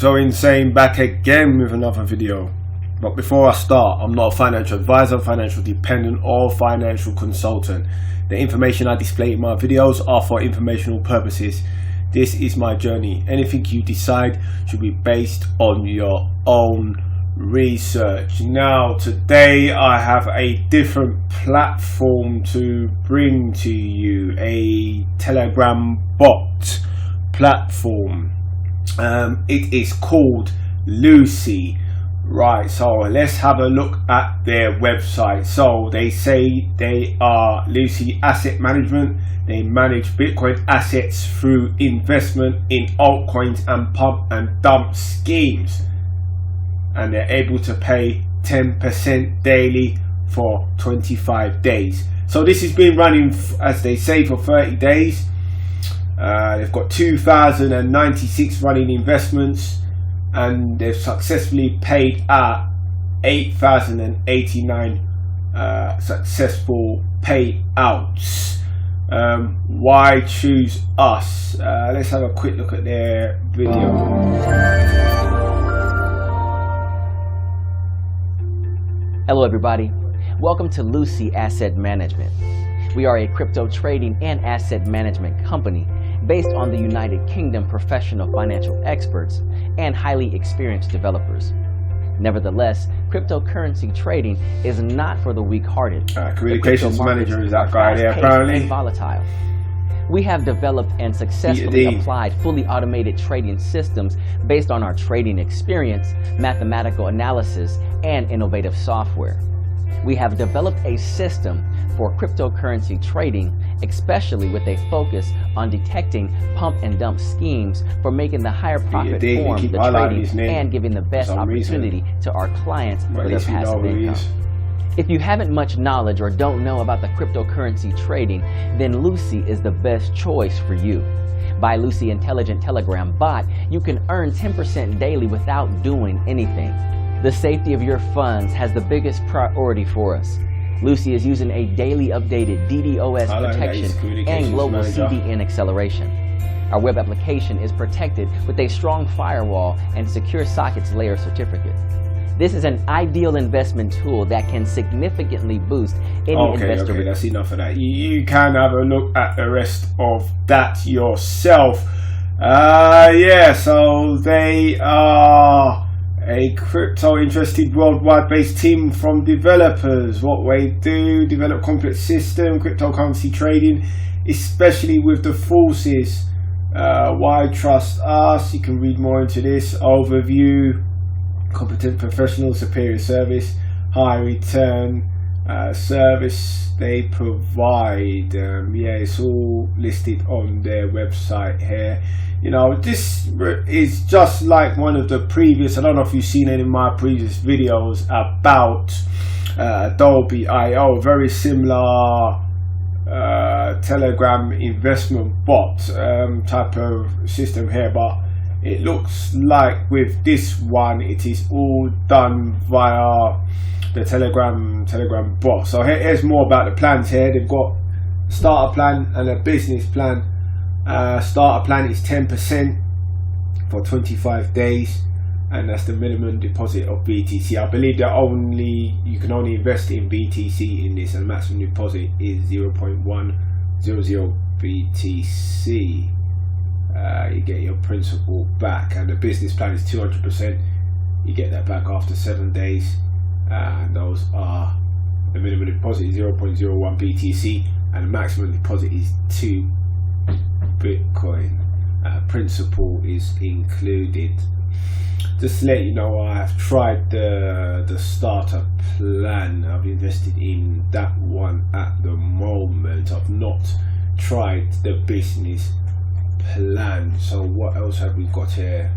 Crypto Insane back again with another video. But before I start, I'm not a financial advisor, financial dependent or financial consultant. The information I display in my videos are for informational purposes. This is my journey. Anything you decide should be based on your own research. Now today I have a different platform to bring to you, a Telegram bot platform. It is called Lucy. Right, so let's have a look at their website. So they say they are Lucy Asset Management. They manage Bitcoin assets through investment in altcoins and pump and dump schemes, and they're able to pay 10% daily for 25 days. So this has been running, as they say, for 30 days. They've got 2,096 running investments, and they've successfully paid out 8,089 successful payouts. Why choose us? Let's have a quick look at their video. Hello everybody, welcome to Lucy Asset Management. We are a crypto trading and asset management company based on the United Kingdom professional financial experts and highly experienced developers. Nevertheless, cryptocurrency trading is not for the weak-hearted. Communications manager is that guy there, apparently. And volatile. We have developed and successfully applied fully automated trading systems based on our trading experience, mathematical analysis, and innovative software. We have developed a system for cryptocurrency trading, especially with a focus on detecting pump and dump schemes for making the higher profit form the trading and giving the best opportunity to our clients for their passive income. If you haven't much knowledge or don't know about the cryptocurrency trading, then Lucy is the best choice for you. By Lucy Intelligent Telegram Bot, you can earn 10% daily without doing anything. The safety of your funds has the biggest priority for us. Lucy is using a daily updated DDoS protection and global CDN acceleration. Our web application is protected with a strong firewall and secure sockets layer certificate. This is an ideal investment tool that can significantly boost any investor. Okay, that's enough of that. You can have a look at the rest of that yourself. Yeah, so they are a crypto interested worldwide based team from developers. What they do: develop complex system, cryptocurrency trading, especially with the forces. Why trust us? You can read more into this overview. Competent professional, superior service, high return service they provide. Yeah, it's all listed on their website here. You know, this is just like one of the previous, I don't know if you've seen any of my previous videos about Adobe IO, very similar Telegram investment bot type of system here, but it looks like with this one it is all done via the Telegram bot. So here's more about the plans here. They've got a starter plan and a business plan. Starter plan is 10% for 25 days, and that's the minimum deposit of BTC. I believe that you can only invest in BTC in this, and the maximum deposit is 0.100 BTC. You get your principal back, and the business plan is 200%. You get that back after 7 days, and those are the minimum deposit is 0.01 BTC, and the maximum deposit is 2 Bitcoin. Principal is included. Just to let you know, I've tried the starter plan. I've invested in that one at the moment. I've not tried the business plan. So what else have we got here?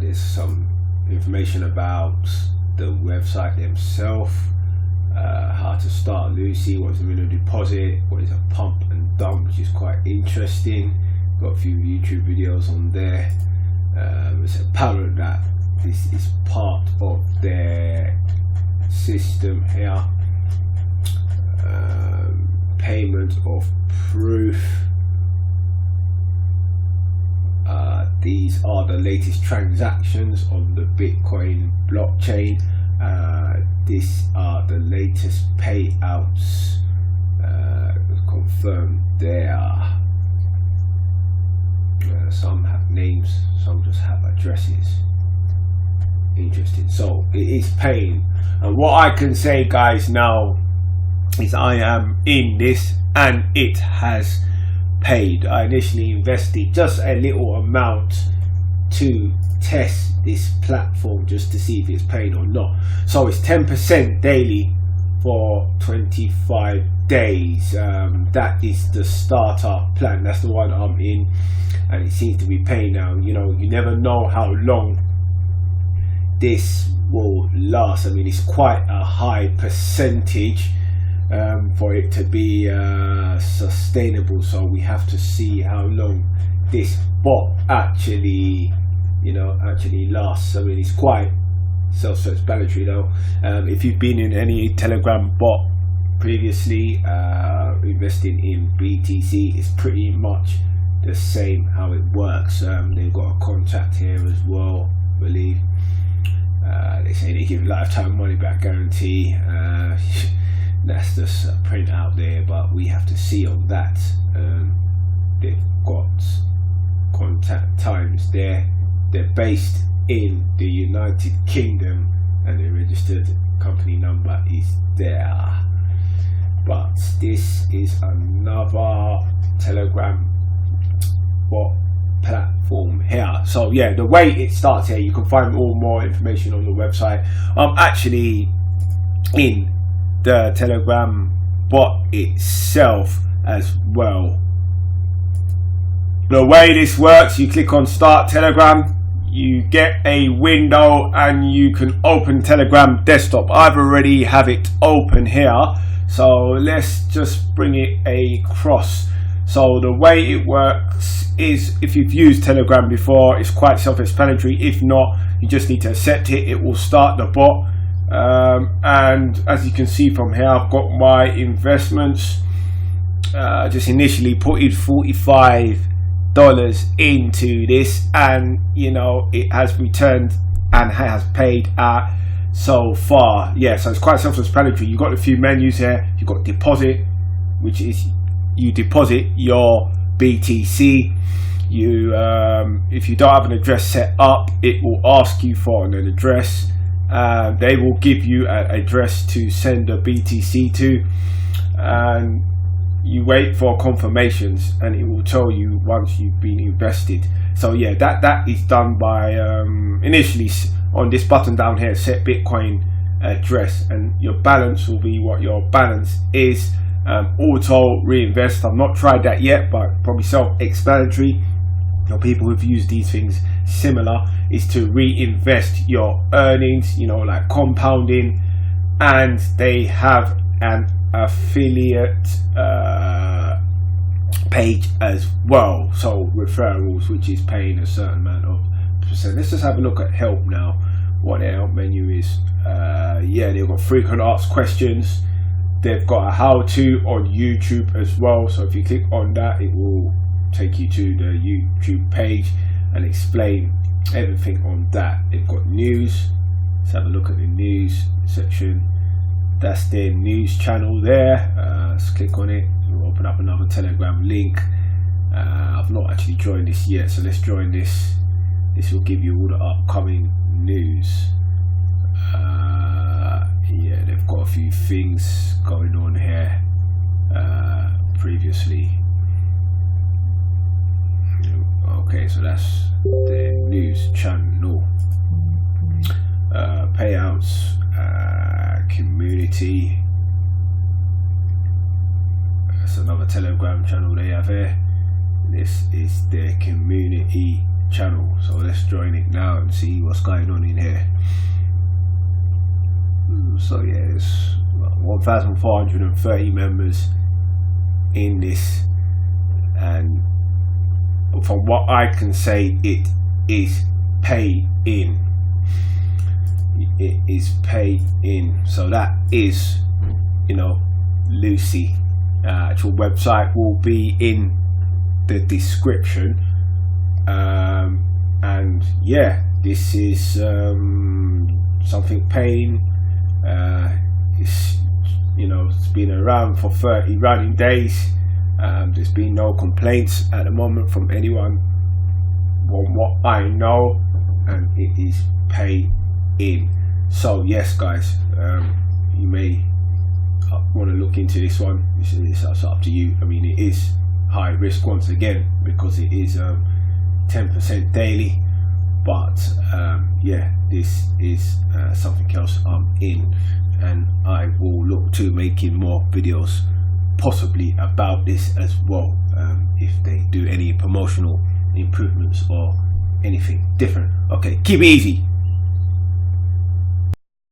There's some information about the website themselves, how to start Lucy, what is the minimum deposit, what is a pump and dump, which is quite interesting. Got a few YouTube videos on there. It's apparent that this is part of their system here. Payment of proof, these are the latest transactions on the Bitcoin blockchain. These are the latest payouts confirmed there. Some have names, some just have addresses. Interesting. So it is paying, and what I can say, guys, now is I am in this and it has paid. I initially invested just a little amount to test this platform just to see if it's paid or not. So it's 10% daily for 25 days. That is the starter plan. That's the one I'm in, and it seems to be paying now. You know, you never know how long this will last. I mean, it's quite a high percentage for it to be sustainable, so we have to see how long this bot actually lasts. I mean, it's quite self-explanatory though. If you've been in any Telegram bot previously, investing in BTC, it's pretty much the same how it works. They've got a contact here as well, I believe. They say they give lifetime money back guarantee. That's just a print out there, but we have to see on that. They've got contact times there. They're based in the United Kingdom and the registered company number is there. But this is another Telegram bot platform here. So yeah, the way it starts here, you can find all more information on the website. I'm actually in the Telegram bot itself as well. The way this works, you click on Start Telegram, you get a window and you can open Telegram desktop. I've already have it open here, so let's just bring it across. So the way it works is, if you've used Telegram before, it's quite self-explanatory. If not, you just need to accept it. It will start the bot. And as you can see from here, I've got my investments. Just initially put in $45 into this, and you know, it has returned and has paid out so far. Yeah, so it's quite self-explanatory. You've got a few menus here. You've got deposit, which is you deposit your BTC. You if you don't have an address set up, it will ask you for an address. They will give you an address to send the BTC to, and you wait for confirmations, and it will tell you once you've been invested. So yeah, that is done by initially on this button down here, set Bitcoin address, and your balance will be what your balance is. Auto reinvest, I've not tried that yet, but probably self-explanatory. You know, people who've used these things similar is to reinvest your earnings, you know, like compounding, and they have an affiliate page as well, so referrals, which is paying a certain amount of percent. Let's just have a look at help now, what their help menu is. Yeah, they've got frequent asked questions. They've got a how-to on YouTube as well, so if you click on that, it will take you to the YouTube page and explain everything on that. They've got news. Let's have a look at the news section. That's their news channel there. Let's click on it. We'll open up another Telegram link. I've not actually joined this yet, so let's join this. This will give you all the upcoming news. Yeah, they've got a few things going on here previously. Okay, so that's the news channel. Payouts, community. That's another Telegram channel they have here. This is their community channel, so let's join it now and see what's going on in here. So yeah, there's 1,430 members in this, and from what I can say, it is pay in. It is pay in. So that is, you know, Lucy. Actual website will be in the description. yeah, this is something paying. It's, you know, it's been around for 30 running days. There's been no complaints at the moment from anyone, from what I know, and it is paying. So yes, guys, you may want to look into this one. It's up to you. I mean, it is high risk once again because it is 10% daily, but yeah, this is something else I'm in, and I will look to making more videos possibly about this as well, if they do any promotional improvements or anything different. Okay, keep it easy.